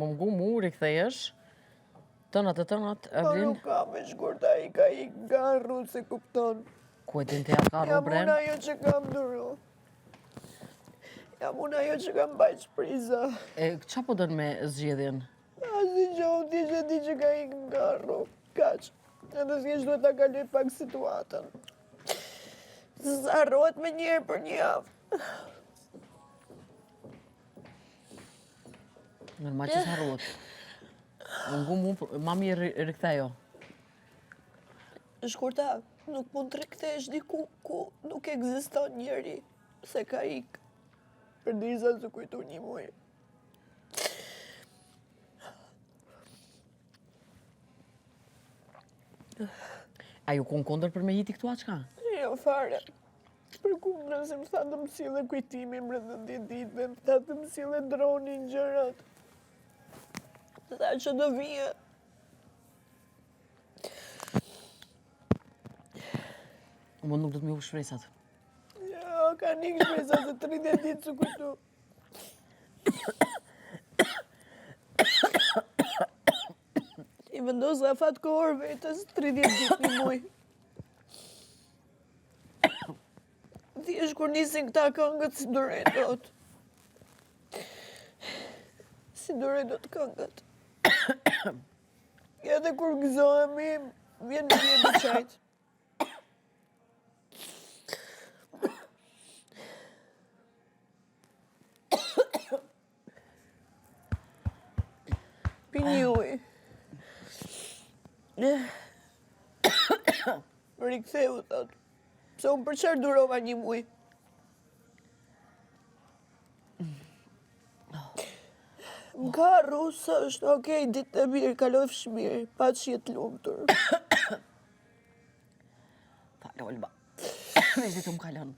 më mgu mu, rikthejesh. Tënat e tënat, Evelin. Nuk ka me shkurta i ka ik nga rru se kupton. Ku e din të ja ka rru bren? Jam unë ajo që kam duru. Jam unë ajo që kam bajt shpriza. Qa po dënë me zgjedhjen? Asi që unë ti që ti që ka ik nga rru. Kaq. Edhe s'kesh duhet ta kaloj pak situatën. Se s'arrohet me njerë për një javë. Nërma që s'arrohet. Më ngu mu, ma mirë rikthejo. Shkurta, nuk mund të rikthesh diku ku nuk ekziston njeri se ka ik. Për disa të kujtu një muj. A ju kon kondër për me hiti këtu a qka? Jo, fare. Për kundrën se më tha të mësile kujtimin brenda 10 ditëve, më tha të mësile dronin gjërat. Të tha që do vije. Më nuk do të mi u shpresat. Jo, ka një shpresa se 30 ditë su kujtu. I vendosa fat kohër vetës 30 ditë një muj. Thjesht kur nisin këta këngët si durej dot. Si durej dot këngët. Edhe kur gëzohemi, vjen një jetë qajtë. Pini uj. Riktheu, thot. Se unë për qërë durova një muj. Më ka rusë është, okej, ditë e mirë, kalofsh mirë, pa që jetë lumëtur. Fare, Olba. Me zitë më kalon.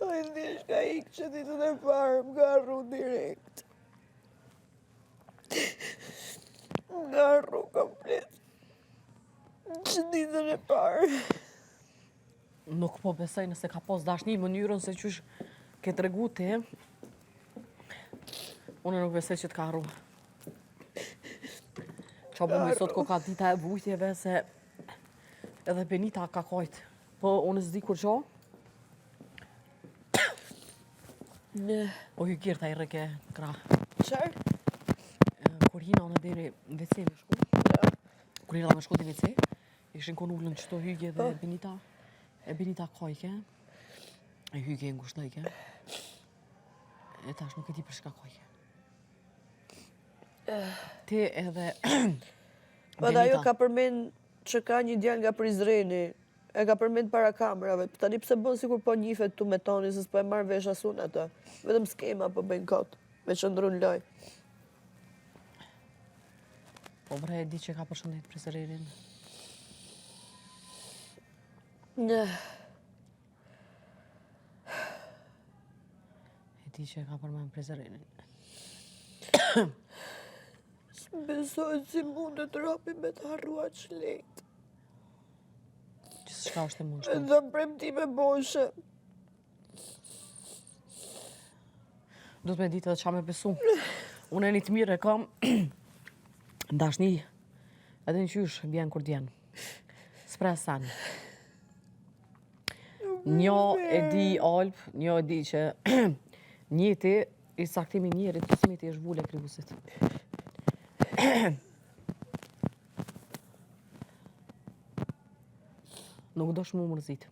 Oj, ndish ka ikë që ditën e parë, më ka rru direkt. Më ka rru komplet. Që ditën e parë. Nuk po besoj nëse ka pos dashni mënyrën se qysh ke të regu ti. Unë nuk besoj që t'ka rru. Qa po me sot ko ka dita e vujtjeve se edhe Benita ka kojt. Po unë s'di kur qo. O hykirë ta i rëke kra. Qarë? Kur hina në deri WC me shku. Kur hina me shku të WC, ishin kon ullën qëto hygje dhe Benita. E Benita kojke. E hygje ngushtëjke. E tash nuk e ti për shka kojke. Ti edhe Pa da jo ka përmen që ka një djallë nga Prizreni. E ka përmen para kamerave. Tani pse bën sikur po njifet tu me toni, se s'po e marrë vesh asun ata. Vetëm skema po bëjnë kot. Me qëndrun loj. Po bre e di që ka përshëndet Prizrenin. E di që ka përmen Prizrenin. S'besoj si mund të rapi me të harrua që lejtë. Që s'ka është e mund E shtu. dhe premtime boshe. Do të me ditë edhe qa me besu. Unë e një të mire kam ndashni edhe në qysh vjen kur djen. S'presan. Njo e di Alp, njo e di që njëti i saktimi njerit të smiti është vule krivusit. Nuk do shmë mërzit.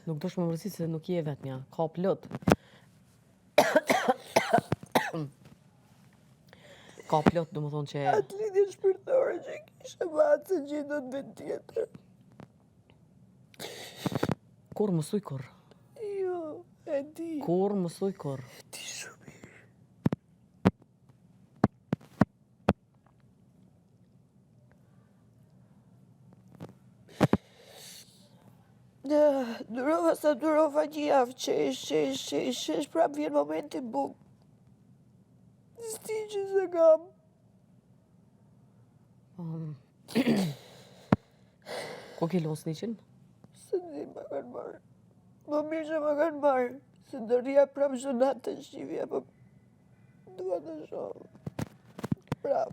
Nuk do shmë mërzit se nuk je vetëmja. Ka plot. Ka plot, do më thonë që... Atë lidhje shpirtore që kishe batë se gjithë të vetë tjetër. Kur mësuj kur? Jo, e di. Kur mësuj kur? Ti shumë mirë. Durova sa durova një javë, qesh, prap vjen momenti buk. Sti që se kam. Ku ki los 100? Se di më kanë marrë. Më mirë që më kanë marrë. Se do rria prap zhonat të shqivja, po dua të shohë. Prap.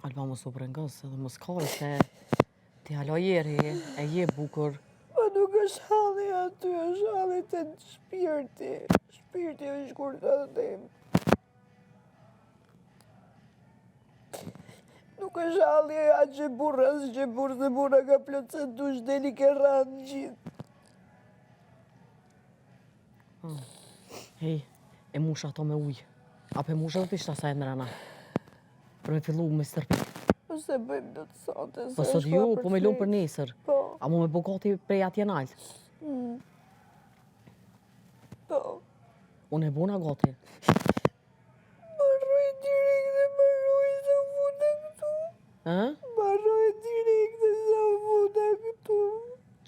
Alba mos u brengës edhe mos kaj se ti halo jeri, e je bukur. Po nuk është halli aty, është halli të shpirti. Shpirti është kur të dhim. Nuk është halli atë që burra, se burra ka plotësën dush, deli ke rranë gjithë. Hej, e musha ato me ujë. Apo e musha dhe të ishta sa e nërana. Për me fillu me stërpit. Po se bëjmë do të sote, Po sot ju, po me lumë për nesër. Po. A mu me bugati prej atje nalë. Po. Unë e buna gati. Marroj direkt dhe marroj sa futa këtu. Marroj direkt dhe sa futa këtu.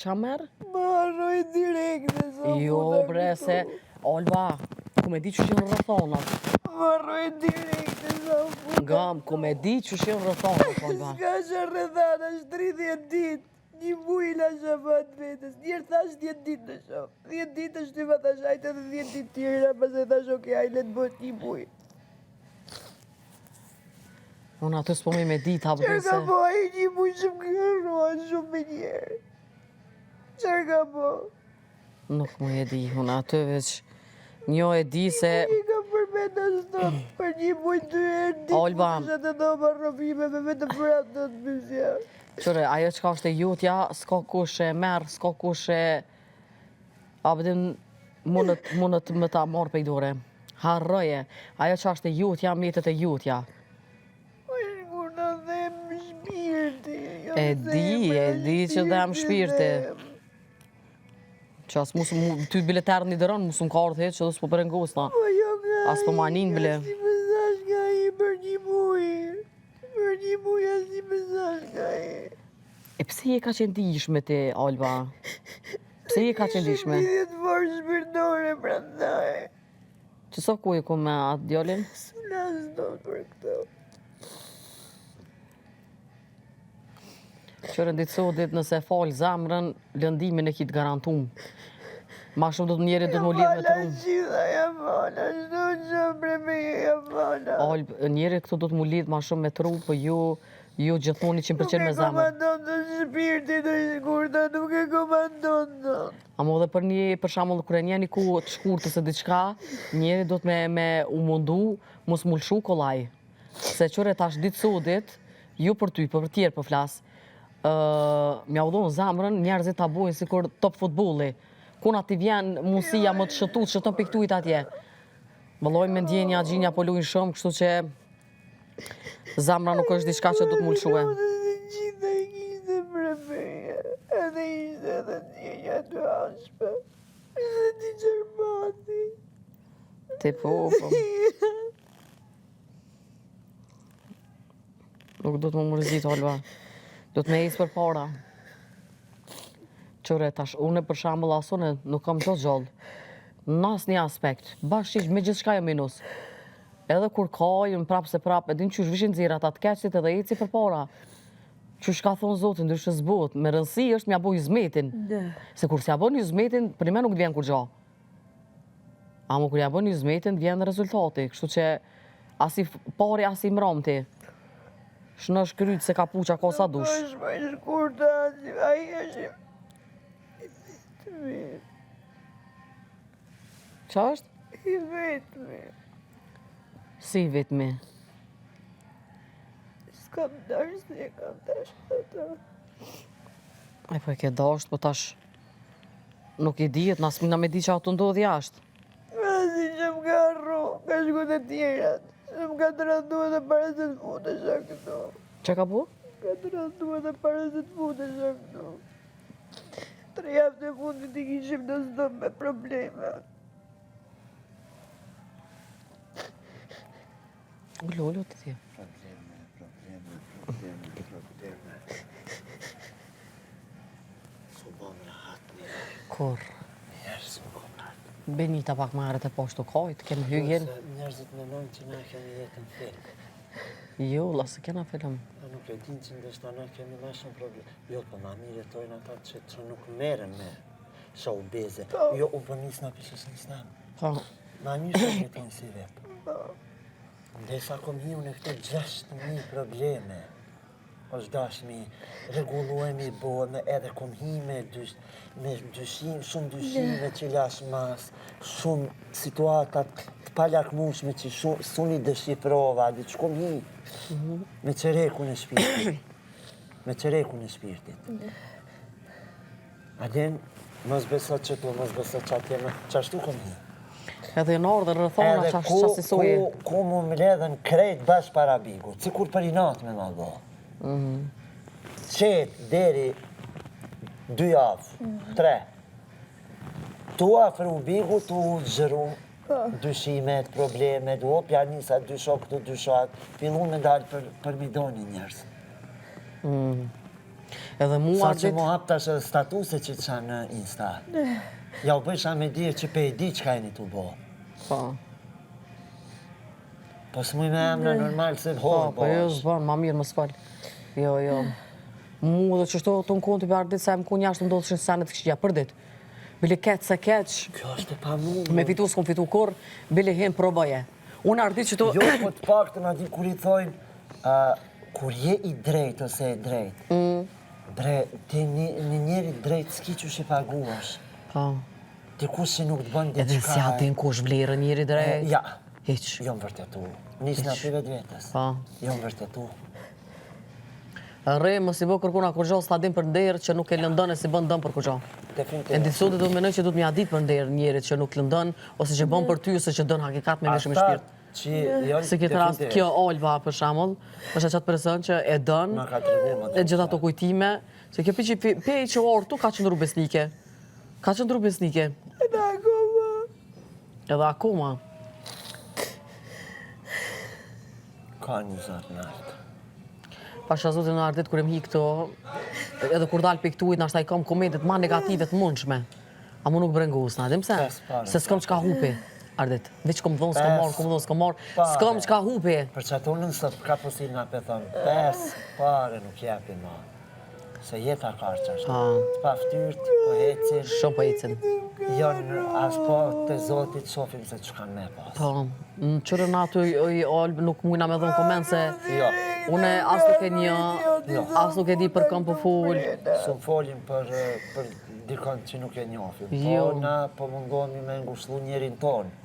Qa merë? Marroj direkt dhe sa futa këtu. Jo, bre, se... Olba, ku me di që shenë rëthonat. Marroj direkt dhe sa futa. Gam, ku me di që shenë rëthonat, Olba. Ska që rëthana është 30 dit. Një muj la shabat vetës. Njerë thash 10 dit në shaf. 10 dit është ty ma thash ajtë edhe 10 dit tjera, pas e thash oke, ajle të bët një muj. Unë atë s'po me dita, Qërë përse... ka po aji një muj që më kërruan shumë me njerë. Qërë ka po? Nuk më e di, unë atë veç... Njo e di se... I ka përmet ashtu, për një muj 2 herë ditë. Olba. Më të do më rrëfime me vetë prap do të mysja. Qëre, ajo qka është e jutja, s'ka kush e merë, s'ka kush e... A bëdim, mundët më ta marë pej dore. Harroje, ajo qa është e jutja, mjetët e jutja. Është kur në dhem shpirti. E di që dhem shpirti. Që asë ty biletarë një dërën, musë më kartë hetë që dhe s'po përëngos na. Po jo nga As po manin bile. Si mesash nga i për një muj. Për një muj as si mesash nga i. E pse je ka qëndishme ti, Alba? Pse je ka qëndishme? Lidhje të forë shpirtore pra ndaj. Që sa ku e ku me atë djallin? S'na s'do për këto. Qërën ditë sotit nëse falë zamrën, lëndimin e kitë garantum. Ma shumë do të njeri do të më lidhë me të rumë. Gjitha jam fala, shdo që preme jam fala. Alba, njeri këtu do të më lidhë ma shumë me të rumë, po ju gjithmoni 100% me zamrën. Nuk e komandon të shpirti të shkurta, nuk e komandon të. Amo dhe për shambull kërë njeni ku të shkurtës e diqka, njeri do të me u mundu, mos mullshu kolaj. Se qëre tash ditë sotit, ju për ty, për tjerë për flasë, mja u dhonë zamrën, njerëzit ta bojnë si kur top futbolli. Kuna ti vjen mundësia më të shëtu, të shëtën piktujt atje. Vëlloj me ndjenja, gjinja po lujnë shumë, kështu që zamra nuk është diçka që do të mullshue. Gjitha i kishte premeja, edhe ishte edhe ndjenja të ashpe, edhe ti qërmati. Ti po. Nuk do të më mërzit, Olba. Do të me isë për para. Qëre, tash, une për shambull asone nuk kam qëtë gjallë. Në asë një aspekt. Bashkëqish, me gjithë shka jo minus. Edhe kur kajën prapë se prapë, edhin qysh vishin zirat atë keqit edhe eci për para. Qysh ka thonë zotin, ndryshë zbot. Me rëndësi është mja boj zmetin. Se kur s'ja boj një zmetin, për me nuk të vjen kur gja. Amo kur ja boj një zmetin, vjen rezultati. Kështu që asi pari, asi mramti. Shnë është kryt se ka puqa ka sa dush. Nuk është më shkurta, aji është i vetëmi. Qa është? I vetëmi. Si vetëmi? S'kam dash, si e kam dash ato. E po e ke dasht, po tash nuk i dihet, nas mina me di që ato ndodhi jashtë. Asi që më ka arru, ka shkut e tjerat. Që më ka të randu edhe para se të futesh a këto. Që ka bu? Ka të randu edhe para se të futesh a këto. 3 javë të fundit i kishim në zdëm me probleme. Ullo të ti. Probleme. So bon, Kur? Njerëz më kopart. Benita pak më herët e poshtë të kojt, kemi hygjen. Njerëzit mendojnë që na kemi jetën film. Jo, la se kena film. Nuk e din që ndështë na kemi ma shumë problem. Jo, po ma mirë jetojnë ata që nuk merren me showbize. Jo, u po nis na pishës nis na. Po. Ma mirë që jetojnë si vetë. Ndesa kom hiu në këto 6.000 probleme. është dash mi regulluemi bëhe edhe kom hi me dyshim, shumë dyshime që lash mas, shumë situatat të palakmushme që suni dëshifrova, dhe që kom hi me qereku në shpirtit. Me qereku në shpirtit. Adin, mos besot që tu, mos besot që atje, qashtu kom hi. Edhe në ordër rëthona qasisuje. Ku mu më ledhen krejt bash para bigu, cikur për i natë me ma bo. Qetë deri 2 javë, 3. Tu afru bigu, tu gjëru dyshimet, problemet, o pjanisat, dy shok këtu, dy shok, fillu me dalë për midoni njerës. Edhe mua Sa që mu hap tash statuse që të shanë në Insta. Ja u bësha me dirë që pe i di që ka e një të bo. Po. Po s'muj me emna normal se horë Po jo zbanë, ma mirë më s'fal. Jo. Mu dhe që shto të në konti për ardit se më ku njashtë më do të shënë sanet kështja për dit. Bile keq se keq. Kjo është e pa mu. Me fitu s'kom fitu kur, bile hem proboje. Unë ardit që to... Jo, po të pak të ma di kur i thojnë, kur je i drejt ose e drejt. Ti një njeri drejt s'ki që shi paguash. Po. Ti kush që nuk të bënë dhe Edhe si atin kush vlerë njeri drejt? Ja. Hiq. Jo më vërtetu. Nisë nga për vetë vetës. Po. Jo më vërtetu. Re, më si bë kërkuna kur gjo s'ta dim për nderë që nuk e lëndon e si bën dëm për kur gjo. E ndi sotit do të menoj që du të mja dit për nderë njerit që nuk lëndon, ose që bën për ty, ose që dën hakikat me veshëm i shpirt. Se këtë rast, kjo Olva për shamull, është qatë person që e dën, e gjitha të kujtime, se kjo pej që ortu ka qëndru besnike. Ka qëndru besnike. Edhe akoma. Ka një zotë në artë. Pasha zotin në ardit, kër e hi këto, edhe kur dalë për këtuit, nashta i kam komendet ma negative të mundshme. A mu nuk brengusna, dhe mëse? Se s'kom qka hupi, ardit. Veç kom dhonë, s'kom marrë, s'kom qka hupi. Për që ato nënë sot ka posil nga për thonë, 5 pare nuk jepi ma. Se jeta karqa është. Të pa ftyrt, po hecin. Shumë po hecin. Janë as po të zotit shofim se që kanë me pas. Po, në qërën aty Olbë nuk mujna me dhënë komend se une as nuk e një, as nuk e di për kam për full. Së folim për dikon që nuk e njofim. Po na po mundohemi me ngushlu njerin tonë.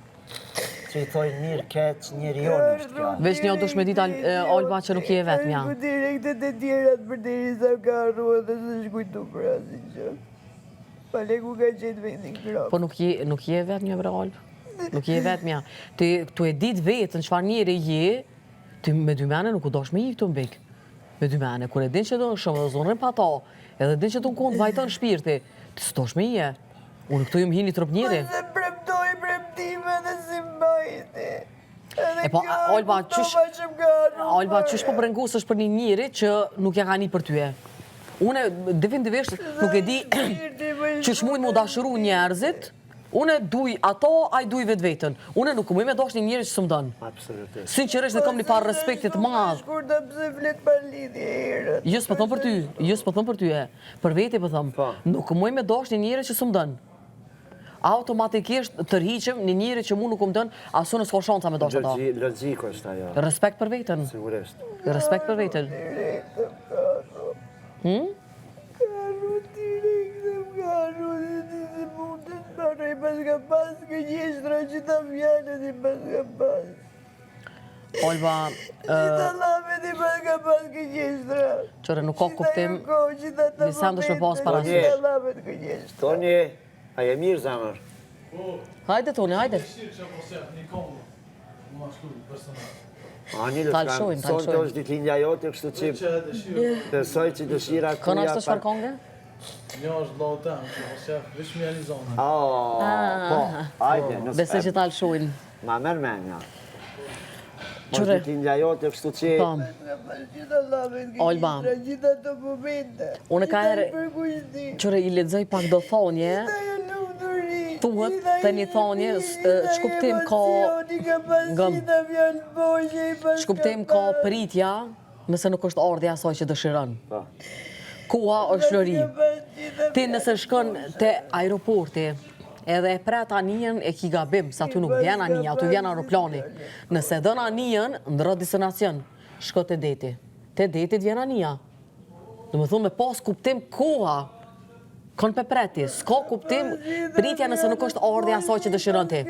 Që i thojnë mirë keq, njeri jonë është kjo. Veç një dush me dit Olba që nuk je vetë mja. Ku direktet e tjerat për deri sa ka arrua dhe së shkujtu për asin që. Pale ku ka qenë vendin krap. Po nuk je vetë mja bre Olbë. Nuk je vetë mja. Tu e dit vetën qëfar njeri je, ti me 2 mene nuk u dosh me i këtu mbik. Me 2 mene, kur e din që do në shumë dhe zonën pa ta, edhe din që të në kondë vajton shpirti, ti së dosh me i e. Unë këtu ju më hini trup njeri. Se premtoj premtime dhe si mbajti. E po, Olba, qysh po brengusësh për një njeri që nuk ja ka një për tyje? Une, definitivisht, nuk e di qysh mujnë mu dashuru njerëzit, une duj ato, aj duj vetë vetën. Une nuk muj me dosh një njeri që së më dënë. Absolutisht. Sinqerisht dhe kam një parë respektit madhë. Shkur të pëse flet për lidhje herët. Jës po thëmë për ty, jës po thëmë për ty e. Për veti po thëmë, nuk muj me dosh një njeri që së më dënë. Automatikisht tërhiqem një njeri që mu nuk më dënë, asu në s'ko shanca me doshtë ato. Logiko është ajo. Respekt për vetën. Sigurisht. Respekt për vetën. Karu direktëm, karu dhe ti se mund të sparoj pas ka pas kënjeshtra që ta vjanët i pas ka pas. Olba, Që ta lamet i pas ka pas kënjeshtra. qëre nuk ka kuptim, nisem dush me pas parasysh. Që ta lamet kënjeshtra. Toni, a je mirë zamër? Hajde, Toni, hajde. Ani, Talshojnë. Sonte është ditëlindja jote, kështu që besoj që dëshira Këna është të shfar konge? Një është lautan, që po shef, vish mi Arizona. Po, ajde, nësë Besoj që talshojnë. ma merë menja. Është Qure, ditëlindja jote, kështu që po, Që ta lamet Olba. kënjeshtra, që ta të momente. Unë ka herë, Për kushti. qure i ledzoj pak do thonje, Ta thuhet të një thonje, ç'kuptim ka ç'kuptim ka pritja nëse nuk është ardha e asaj që dëshiron. Koha është lori. Ti nëse shkon te aeroporti edhe e pret anijen e ki gabim, sa aty nuk vjen anija, aty vjen aeroplani. Nëse dën anijen, ndërro destinacion, shko te deti. Te detit vjen anija. Do me thunë me pas kuptim koha, kanë pe preti, s'ka kuptim pritja nëse nuk është ardha e asaj që dëshiron ti.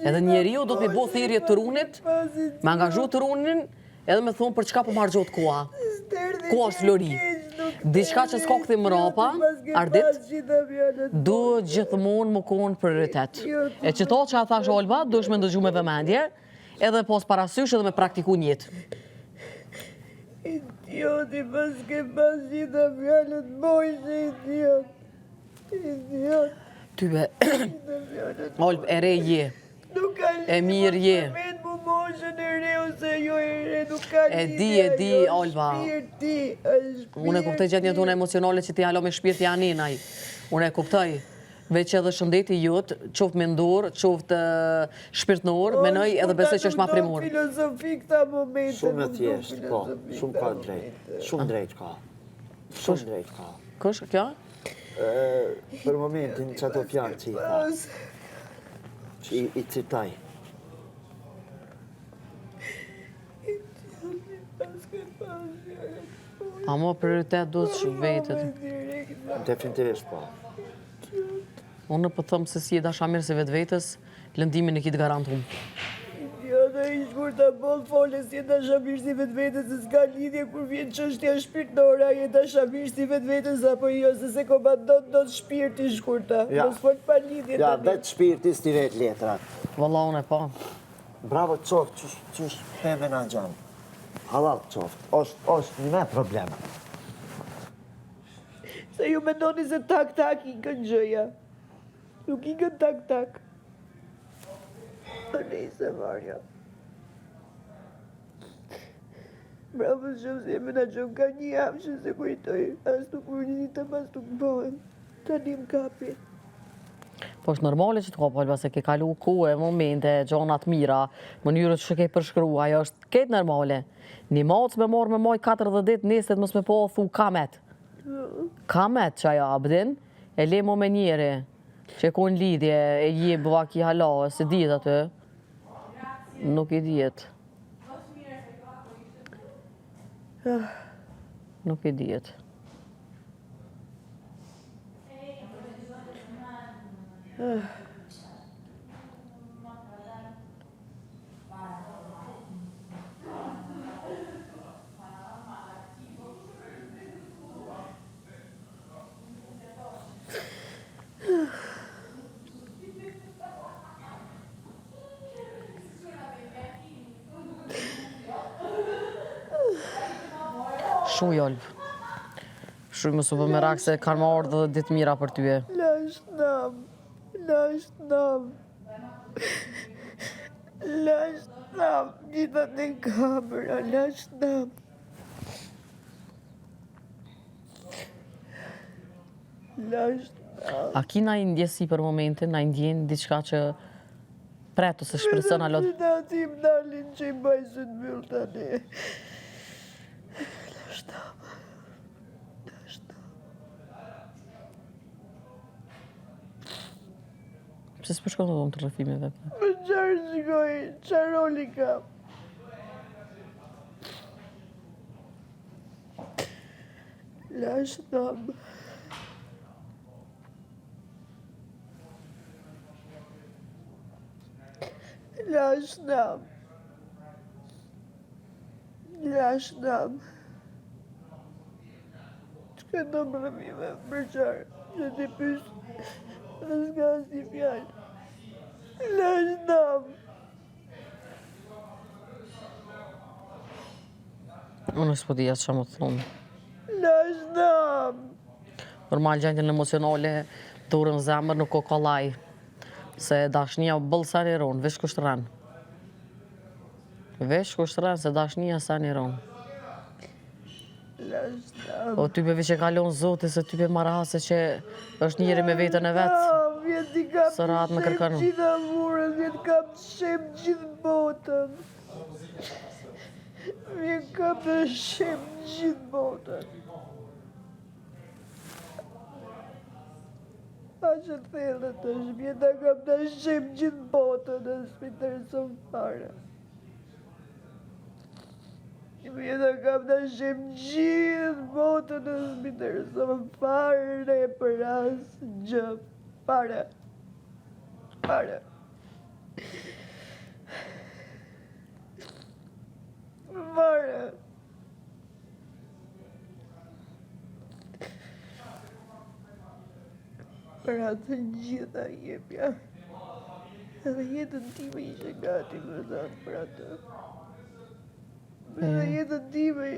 Edhe njeriu do të mi bo thirrje të runit, me angazhu të runin, edhe me thonë për çka po marrë gjotë koha. Koha është lori. Diçka që s'ka këthim mrapa, ardit, du gjithmonë më konë prioritet. E që to që a thash Olba, du është me ndëgju me vëmendje, edhe pos parasysh edhe me praktiku njëtë. Idioti, pas ke pas gjitha fjallët bojshë, idiot. Tybe, Olb, e re je, e mirë je. E di, Olba. Unë e kuptoj gjatë një tonë emocionale që ti halo me shpirti aninaj. Unë e kuptoj. Veç edhe shëndeti jutë, qoftë mendor, qoftë shpirtnor, menoj edhe besoj që është ma primor. Shumë e thjesht, po, shumë ka drejt, shumë drejt ka. Shumë drejt ka. Kësh, kjo? Për momentin që ato fjallë që i tha, që i citaj. Amo prioritet duhet që vetët. Definitivisht po. Unë për thëmë se si e dasha mirë se vetë vetës, lëndimin e kitë garantum. Jo, dhe i shkur të bolë fole si e dasha mirë si vetë vetës, se s'ka lidhje kur vjen çështja shpirtnore, e dasha mirë si vetë vetës, apo jo, se se komandon do të shpirti shkurta. Mos fol pa lidhje. Ja, vetë shpirti s'ti vetë letrat. Valla unë e pa. Bravo qoftë, qësh peme në gjanë. Halal qoftë, është një me probleme. Se ju mendoni se tak-tak i kën gjëja. Nuk i kën tak-tak. A nejse, Marja. Bravo shumë se jemi në qëmë ka një javë që se kujtoj. As nuk urnitë, as nuk bëhen. Ta dim kapi. Po është normale që të ka Olba, se ke kalu kohë, momente, gjonat mira, mënyrët që ke përshkru, ajo është ketë normale. Një macë me marë me maj 40 ditë, neset mos me po thu kamet. Kamet që ajo abdin, e le mo me njeri, që e konë lidhje, e je bëva ki hala, se dijet atë. Nuk i dijet. Nuk i dijet. Shumë jolb. Shumë më super me rak se kanë marrë dhe ditë mira për tyje. Lash nam. Lash nam. Gjitha në kamera, lash nam. Lash nam. A ki na i ndjesi për momentin, na i ndjen diçka që preto se shpresën alot? Në atim dalin që i bajsën mërë tani. Lash nam. Pse s'po shkon të donë të rrëfimeve? Më qarë shkoj, qarë roli kam. Lash nam. Lash nam. Lash nam. Që ka do më rëmime për qarë, që t'i pysh, s'ka si fjallë. Lash nam. Unë s'po di asë që më thonë. Lash nam. Normal gjendjen emocionale, durën zemër nuk o kolaj. Se dashnia bëllë sa një ronë, vesh kusht rënë. Vesh kusht rënë, se dashnia sa një ronë. Lash nam. O ty be që kalon zoti, se ty be marahase që është njëri me vetën e vetë. Veti kam të Sërat me shem kërkënu. gjitha murën, veti kam të shem gjithë botën. Veti kam të shem gjithë botën. A që të thellët është, vjeta kam të shem gjithë botën, është më intereson fare. Vjeta kam të shem gjithë botën, është më intereson fare për asë gjë. Fare. Fare. Fare. Për atë gjitha jepja. Edhe jetën time ishe gati më dhanë për atë. Edhe jetën time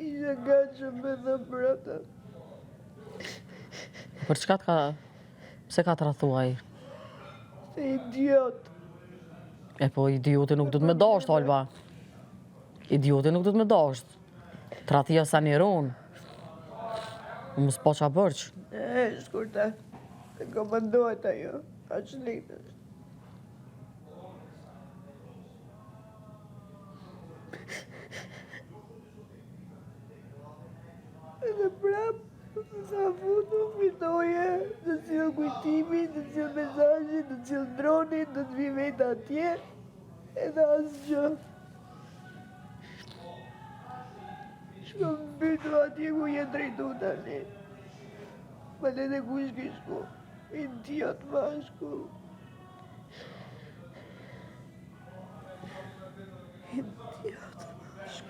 ishe gati që më dhanë për atë. Për çka të ka... Pse ka të rrethuar ai? Se idiot. E po, idioti nuk du të me dasht, Alba. Idioti nuk du të me dasht. Tratia sa njeron. Mos po qa bërq. Shkurta. E komandohet ajo. A që lejtë është. Edhe prap, sa fundu fitoje, në cilë kujtimi, në cilë mesajji, në cilë droni, në të vimet atje, edhe asë gjë. Shko më bytu atje ku jetë drejtu tani. Ma le dhe ku shkishku, idiot bashku. Idiot bashku.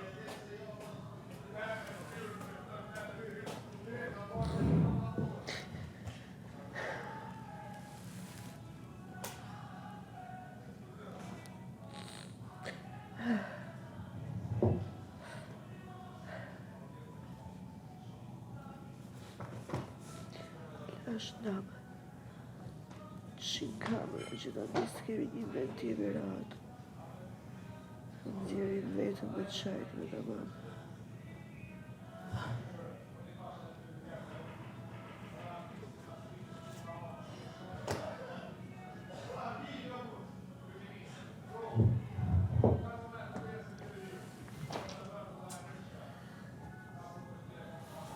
Është namë. Shin kamera që ta disë kemi një vend tjeve ratë. Ndjerin vetëm me të shajtë me të mamë.